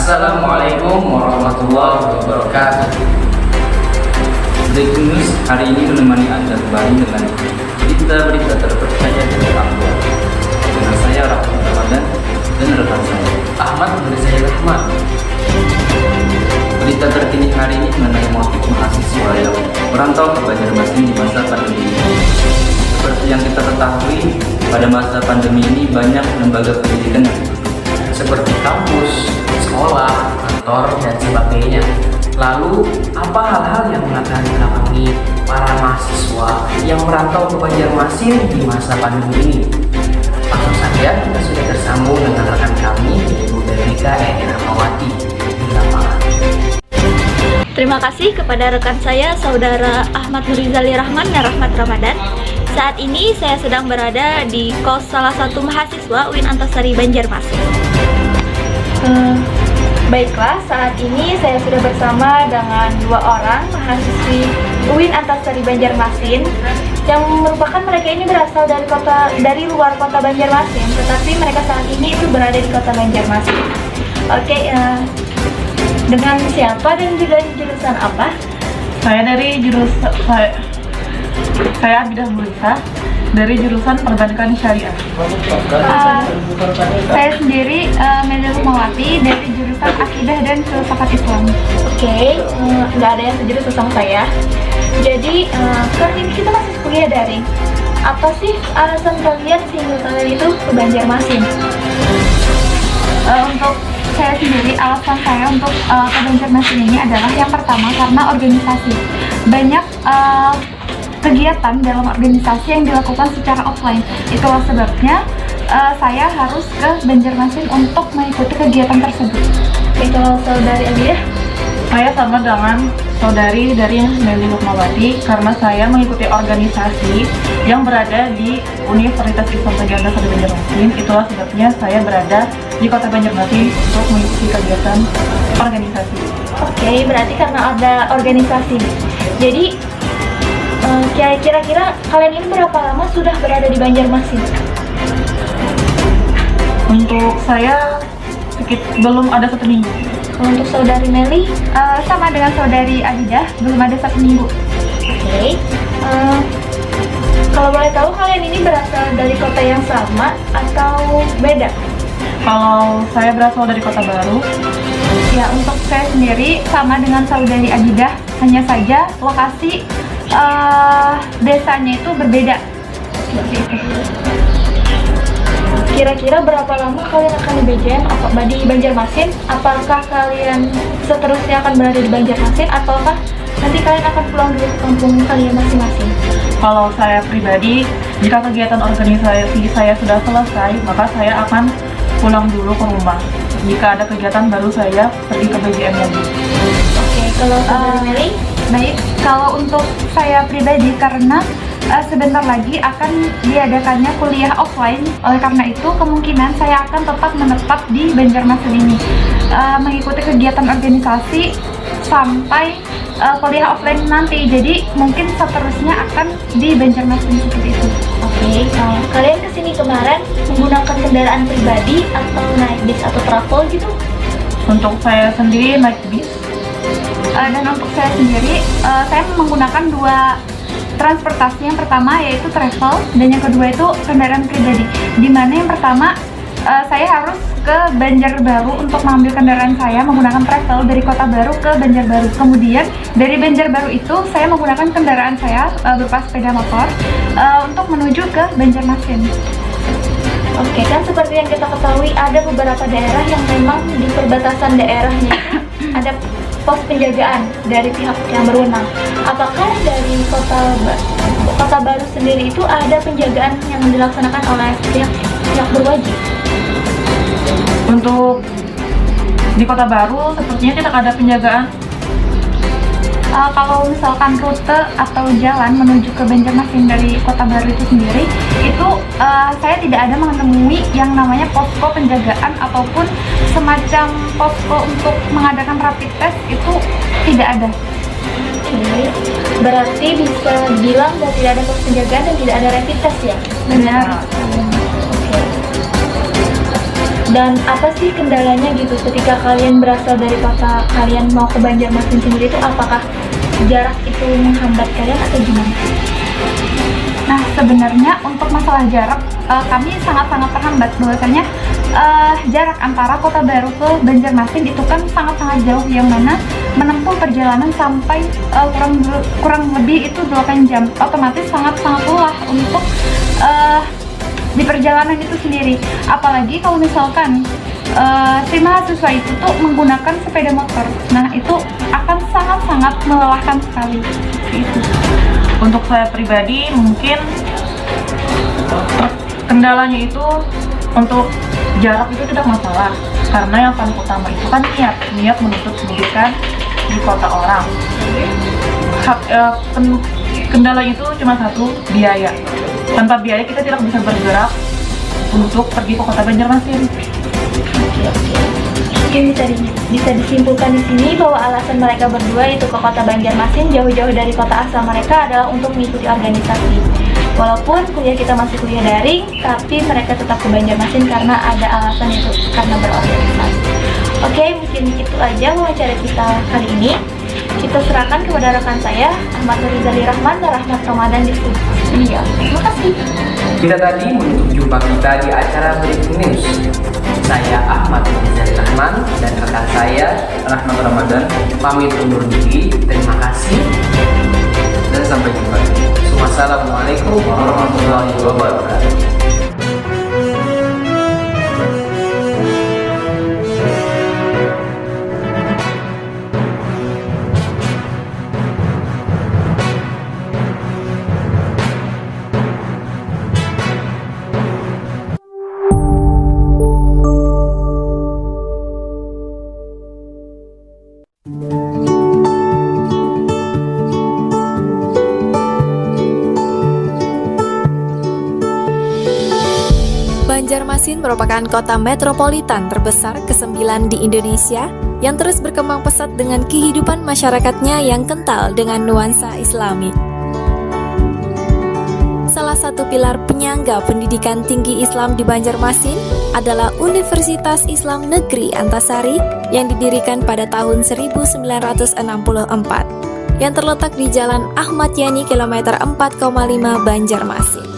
Assalamualaikum warahmatullahi wabarakatuh. Breaking News hari ini menemani Anda kembali dengan berita-berita terpercaya dari Akbar. Dengan saya Rahmat Ramadan dan rekan saya Ahmad Nurzail Rahman. Berita terkini hari ini mengenai motif mahasiswa yang merantau ke Banjarmasin di masa pandemi ini. Seperti yang kita ketahui, pada masa pandemi ini banyak lembaga pendidikan yang ditutup, seperti kampus, sekolah, kantor, dan sebagainya. Lalu, apa hal-hal yang akan dilakukan para mahasiswa yang merantau ke Banjarmasin di masa pandemi ini? Langsung saja kita sudah tersambung dengan rekan kami, Ibu Berika Rahmawati di lapangan. Terima kasih kepada rekan saya, Saudara Ahmad Nurzail Rahman dan Rahmat Ramadan. Saat ini saya sedang berada di kos salah satu mahasiswa UIN Antasari Banjarmasin. Baiklah, saat ini saya sudah bersama dengan dua orang mahasiswi UIN Antasari Banjarmasin yang merupakan mereka ini berasal dari luar kota Banjarmasin, tetapi mereka saat ini itu berada di kota Banjarmasin. Oke, dengan siapa dan juga jurusan apa? Saya Abidah Mulisa dari jurusan Perbankan Syariah. Saya sendiri Melia Rumawati dari jurusan Akidah dan Filsafat Islam. Oke, nggak ada yang sejurusan sama saya. Jadi kali ini kita masih kuliah daring. Apa sih alasan kalian sehingga kalian itu ke Banjarmasin? Untuk saya sendiri, alasan saya untuk ke Banjarmasin ini adalah yang pertama karena organisasi. Banyak kegiatan dalam organisasi yang dilakukan secara offline. Itulah sebabnya saya harus ke Banjarmasin untuk mengikuti kegiatan tersebut. Oke, kalau saudari Abidah? Saya sama dengan saudari dari Melia Rumawati karena saya mengikuti organisasi yang berada di Universitas Islam Negeri Antasari Banjarmasin. Itulah sebabnya saya berada di kota Banjarmasin untuk mengikuti kegiatan organisasi. Oke, berarti karena ada organisasi. Jadi kira-kira kalian ini berapa lama sudah berada di Banjarmasin? Untuk saya belum ada 1 minggu. Kalau untuk saudari Meli? Sama dengan saudari Abidah, belum ada 1 minggu. Oke. Kalau boleh tahu kalian ini berasal dari kota yang sama atau beda? Kalau saya berasal dari Kota Baru. Ya, untuk saya sendiri sama dengan saudari Abidah, hanya saja lokasi desanya itu berbeda. Seperti itu. Kira-kira berapa lama kalian akan di BJM di Banjarmasin? Apakah kalian seterusnya akan berada di Banjarmasin ataukah nanti kalian akan pulang dulu ke kampung kalian masing-masing? Kalau saya pribadi, jika kegiatan organisasi saya sudah selesai, maka saya akan pulang dulu ke rumah. Jika ada kegiatan baru saya pergi ke BJM lagi. Oke, kalau saudari Meli? Baik, kalau untuk saya pribadi karena sebentar lagi akan diadakannya kuliah offline, oleh karena itu kemungkinan saya akan tetap menetap di Banjarmasin ini mengikuti kegiatan organisasi sampai kuliah offline nanti. Jadi mungkin seterusnya akan di Banjarmasin seperti itu. Oke, kalian kesini kemarin menggunakan kendaraan pribadi atau naik bis atau travel gitu? Untuk saya sendiri naik bis. Dan untuk saya sendiri, saya menggunakan 2 transportasi. Yang pertama yaitu travel dan yang kedua itu kendaraan pribadi. Dimana yang pertama saya harus ke Banjarbaru untuk mengambil kendaraan saya menggunakan travel dari Kota Baru ke Banjarbaru. Kemudian dari Banjarbaru itu saya menggunakan kendaraan saya berupa sepeda motor untuk menuju ke Banjarmasin. Oke, kan seperti yang kita ketahui ada beberapa daerah yang memang di perbatasan daerahnya ada pos penjagaan dari pihak yang berwenang. Apakah dari Kota Baru sendiri itu ada penjagaan yang dilaksanakan oleh pihak berwajib? Untuk di Kota Baru sepertinya tidak ada penjagaan. Kalau misalkan rute atau jalan menuju ke Banjarmasin dari Kota Baru itu sendiri, itu saya tidak ada menemui yang namanya posko penjagaan ataupun semacam posko untuk mengadakan rapid test, itu tidak ada. Oke, berarti bisa bilang bahwa tidak ada pos penjagaan dan tidak ada rapid test ya? Benar. Dan apa sih kendalanya gitu ketika kalian berasal dari kota kalian mau ke Banjarmasin sendiri itu, apakah jarak itu menghambat kalian atau gimana? Nah, sebenarnya untuk masalah jarak kami sangat-sangat terhambat. Bahwasanya jarak antara Kota Baru ke Banjarmasin itu kan sangat-sangat jauh, yang mana menempuh perjalanan sampai kurang lebih itu 8 jam. Otomatis sangat-sangat lelah untuk di perjalanan itu sendiri. Apalagi kalau misalkan si mahasiswa itu tuh menggunakan sepeda motor. Nah, itu akan sangat-sangat melelahkan sekali. Itu. Untuk saya pribadi mungkin kendalanya itu untuk jarak itu tidak masalah, karena yang paling utama itu kan niat menuntut pendidikan di kota orang. Kendalanya itu cuma satu, biaya. Tanpa biaya kita tidak bisa bergerak untuk pergi ke kota Banjarmasin. Mungkin bisa disimpulkan di sini bahwa alasan mereka berdua itu ke kota Banjarmasin jauh-jauh dari kota asal mereka adalah untuk mengikuti organisasi. Walaupun kuliah kita masih kuliah daring, tapi mereka tetap ke Banjarmasin karena ada alasan itu, karena berorganisasi. Oke, mungkin itu aja wawancara kita kali ini. Kita serahkan kepada rekan saya, Ahmad Rizali Rahman dan Rahmat Ramadan di studio. Terima kasih. Kita tadi menutup jumpa kita di acara Breaking News. Saya Ahmad Rizali Rahman dan rekan saya Rahmat Ramadan, pamit undur diri. Terima kasih dan sampai jumpa. Wassalamualaikum warahmatullahi wabarakatuh. Banjarmasin merupakan kota metropolitan terbesar ke-9 di Indonesia yang terus berkembang pesat dengan kehidupan masyarakatnya yang kental dengan nuansa Islami. Salah satu pilar penyangga pendidikan tinggi Islam di Banjarmasin adalah Universitas Islam Negeri Antasari yang didirikan pada tahun 1964 yang terletak di Jalan Ahmad Yani kilometer 4,5 Banjarmasin.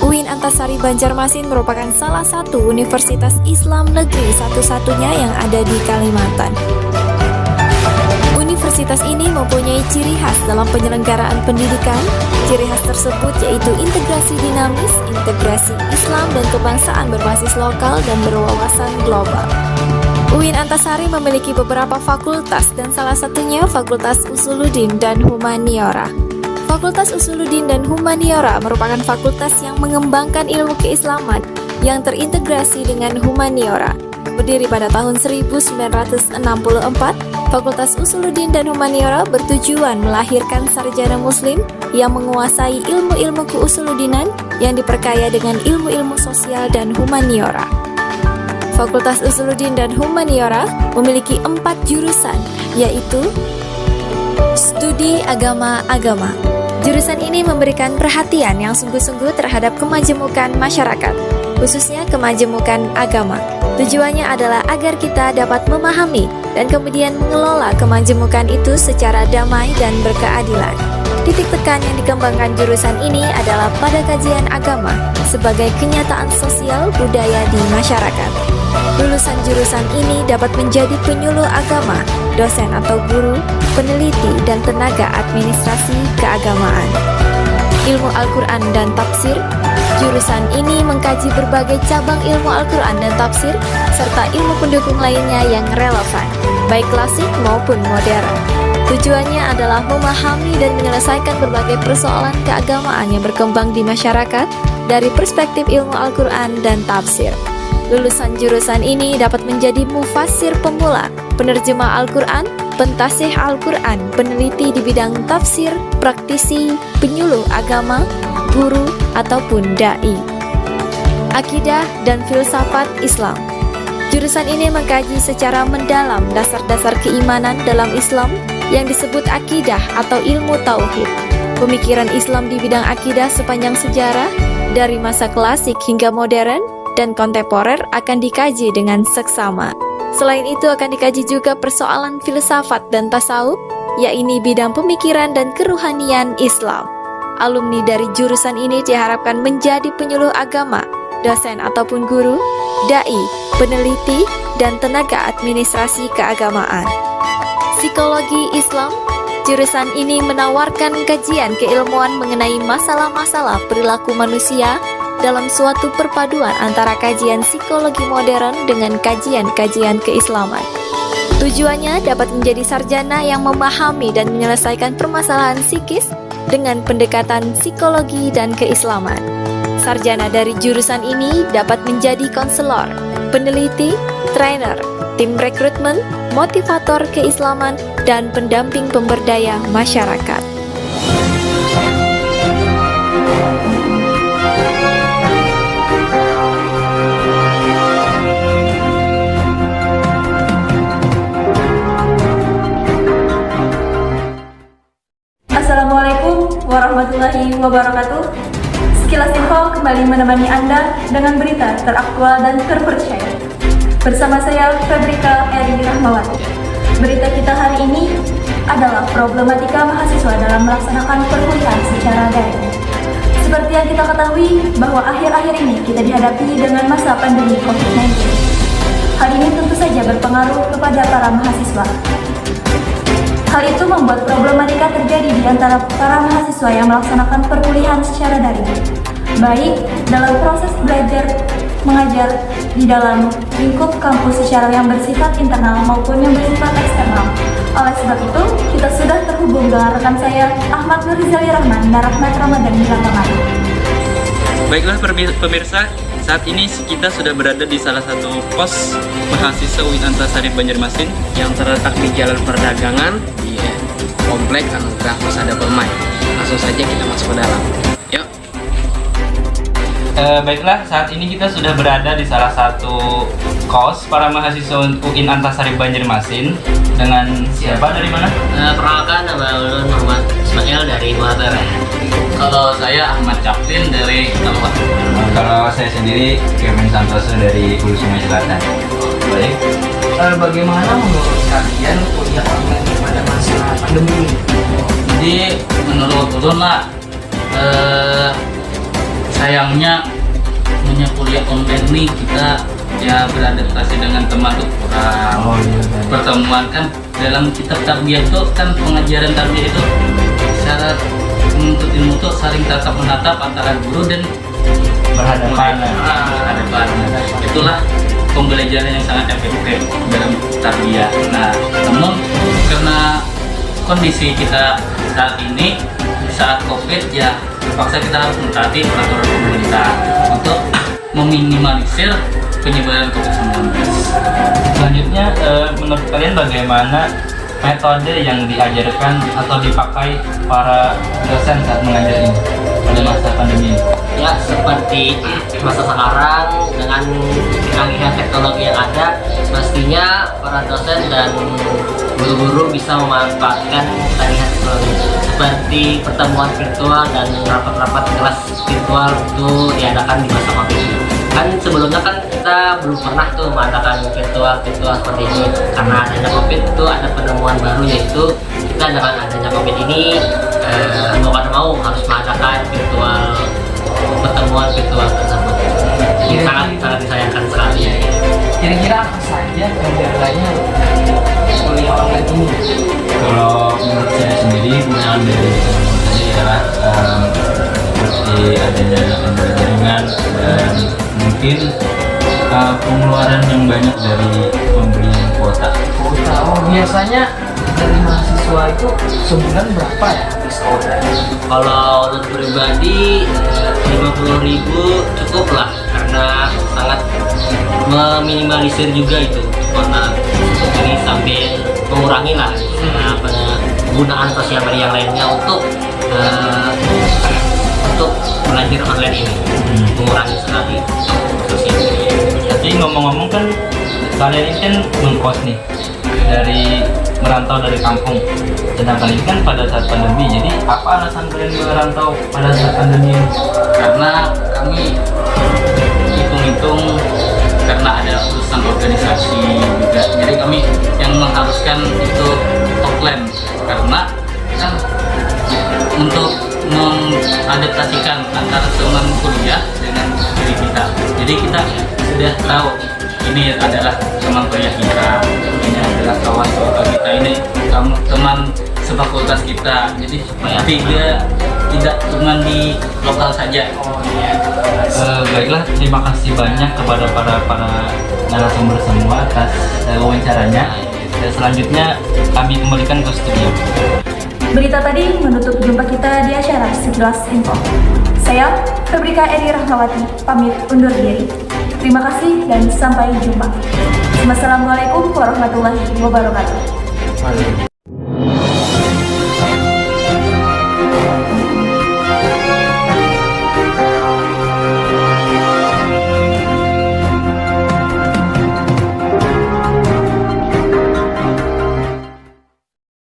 UIN Antasari Banjarmasin merupakan salah satu universitas Islam negeri satu-satunya yang ada di Kalimantan. Universitas ini mempunyai ciri khas dalam penyelenggaraan pendidikan. Ciri khas tersebut yaitu integrasi dinamis, integrasi Islam dan kebangsaan berbasis lokal dan berwawasan global. UIN Antasari memiliki beberapa fakultas dan salah satunya Fakultas Usuluddin dan Humaniora. Fakultas Usuluddin dan Humaniora merupakan fakultas yang mengembangkan ilmu keislaman yang terintegrasi dengan humaniora. Berdiri pada tahun 1964, Fakultas Usuluddin dan Humaniora bertujuan melahirkan sarjana muslim yang menguasai ilmu-ilmu keusuludinan yang diperkaya dengan ilmu-ilmu sosial dan humaniora. Fakultas Usuluddin dan Humaniora memiliki 4 jurusan, yaitu Studi Agama-Agama. Jurusan ini memberikan perhatian yang sungguh-sungguh terhadap kemajemukan masyarakat, khususnya kemajemukan agama. Tujuannya adalah agar kita dapat memahami dan kemudian mengelola kemajemukan itu secara damai dan berkeadilan. Titik tekan yang dikembangkan jurusan ini adalah pada kajian agama sebagai kenyataan sosial budaya di masyarakat. Lulusan jurusan ini dapat menjadi penyuluh agama, dosen atau guru, peneliti, dan tenaga administrasi keagamaan. Ilmu Al-Quran dan Tafsir. Jurusan ini mengkaji berbagai cabang ilmu Al-Quran dan Tafsir, serta ilmu pendukung lainnya yang relevan, baik klasik maupun modern. Tujuannya adalah memahami dan menyelesaikan berbagai persoalan keagamaan yang berkembang di masyarakat dari perspektif ilmu Al-Quran dan Tafsir. Lulusan jurusan ini dapat menjadi mufassir pemula, penerjemah Al-Quran, pentasih Al-Quran, peneliti di bidang tafsir, praktisi, penyuluh agama, guru, ataupun da'i. Akidah dan filsafat Islam. Jurusan ini mengkaji secara mendalam dasar-dasar keimanan dalam Islam yang disebut akidah atau ilmu tauhid. Pemikiran Islam di bidang akidah sepanjang sejarah, dari masa klasik hingga modern, dan kontemporer akan dikaji dengan seksama. Selain itu akan dikaji juga persoalan filsafat dan tasawuf, yakni bidang pemikiran dan keruhanian Islam. Alumni dari jurusan ini diharapkan menjadi penyuluh agama, dosen ataupun guru, dai, peneliti, dan tenaga administrasi keagamaan. Psikologi Islam, jurusan ini menawarkan kajian keilmuan mengenai masalah-masalah perilaku manusia dalam suatu perpaduan antara kajian psikologi modern dengan kajian-kajian keislaman. Tujuannya dapat menjadi sarjana yang memahami dan menyelesaikan permasalahan psikis dengan pendekatan psikologi dan keislaman. Sarjana dari jurusan ini dapat menjadi konselor, peneliti, trainer, tim rekrutmen, motivator keislaman, dan pendamping pemberdaya masyarakat. Assalamualaikum warahmatullahi wabarakatuh. Sekilas Info kembali menemani Anda dengan berita teraktual dan terpercaya. Bersama saya Febrika Eri Rahmawati. Berita kita hari ini adalah problematika mahasiswa dalam melaksanakan perkuliahan secara daring. Seperti yang kita ketahui bahwa akhir-akhir ini kita dihadapi dengan masa pandemi COVID-19. Hal ini tentu saja berpengaruh kepada para mahasiswa. Hal itu membuat problematika terjadi di antara para mahasiswa yang melaksanakan perkuliahan secara daring, baik dalam proses belajar mengajar di dalam lingkup kampus secara yang bersifat internal maupun yang bersifat eksternal. Oleh sebab itu, kita sudah terhubung dengan rekan saya Ahmad Nurizali Rahman dan Rahmat Ramadan di lapangan. Baiklah pemirsa, saat ini kita sudah berada di salah satu pos mahasiswa UIN Antasari Banjarmasin yang terletak di Jalan Perdagangan di Komplek Anugerah Persada Permai. Langsung saja kita masuk ke dalam. Yuk. Baiklah, saat ini kita sudah berada di salah satu kos para mahasiswa UIN Antasari Banjarmasin dengan siapa dari mana? Perkenalkan, nama ulun Muhammad Ismail dari Muhatara. Kalau saya Ahmad Caplin dari Kampung. Kalau saya sendiri Kevin Santoso dari Hulu Sungai Selatan. Baik. Bagaimana menurut kalian kuliah online pada masa pandemi ini? Jadi menurut ulun lah, sayangnya punya kuliah online ini kita ya beradaptasi dengan teman tuh kurang. Pertemuan kan dalam kitab tarbiyah itu kan pengajaran tarbiyah itu syarat menuntut ilmu itu saling tatap menatap antara guru dan Berhadapan. Itulah pembelajaran yang sangat efektif dalam tarbiyah. Nah, namun karena kondisi kita saat ini saat COVID ya terpaksa kita harus mentaati peraturan pemerintah untuk meminimalisir penyebaran COVID-19. Selanjutnya, menurut kalian bagaimana metode yang diajarkan atau dipakai para dosen saat mengajar ini pada masa pandemi ini? Ya seperti masa sekarang dengan kecanggihan teknologi yang ada, pastinya para dosen dan guru-guru bisa memanfaatkan kecanggihan teknologi seperti pertemuan virtual dan rapat-rapat kelas virtual itu diadakan di masa COVID ini. Kan sebelumnya kan kita belum pernah tuh mengadakan virtual seperti ini, karena adanya COVID itu ada penemuan baru, yaitu kita dengan adanya COVID ini mau mau harus mengadakan pertemuan virtual tersebut. Ini sangat disayangkan sekali. Kira-kira apa saja kendalanya kuliah online ini? Kalau menurut saya sendiri kegunaan dari teknologi adalah seperti adanya jaringan dan mungkin pengeluaran yang banyak dari pemberian kuota. Biasanya dari mahasiswa itu sebulan berapa ya habis kuota? Kalau untuk pribadi 50.000 cukup lah, karena sangat meminimalisir juga itu kuota. Ini sambil mengurangi lah penggunaan sosial media yang lainnya untuk belajar online ini, mengurangi sekali sosial media. Tapi ngomong-ngomong kan kalian ini kan mengkos nih, dari merantau dari kampung, sedangkan ini kan pada saat pandemi. Jadi apa alasan kalian merantau pada saat pandemi ini? Karena kami hitung tergantung karena ada urusan organisasi juga. Jadi kami yang mengharuskan itu offline karena kan untuk mengadaptasikan antara teman kuliah dengan diri kita. Jadi kita sudah tahu ini adalah teman kuliah kita, ini adalah kawan kita, ini teman sefakultas kita. Jadi supaya tidak cuma di lokal saja. Baiklah, terima kasih banyak kepada para narasumber semua atas wawancaranya. Dan selanjutnya kami kembalikan ke studio. Berita tadi menutup jumpa kita di acara Sekilas Info. Saya, Febrika Edi Rahmawati, pamit undur diri. Terima kasih dan sampai jumpa. Wassalamualaikum warahmatullahi wabarakatuh.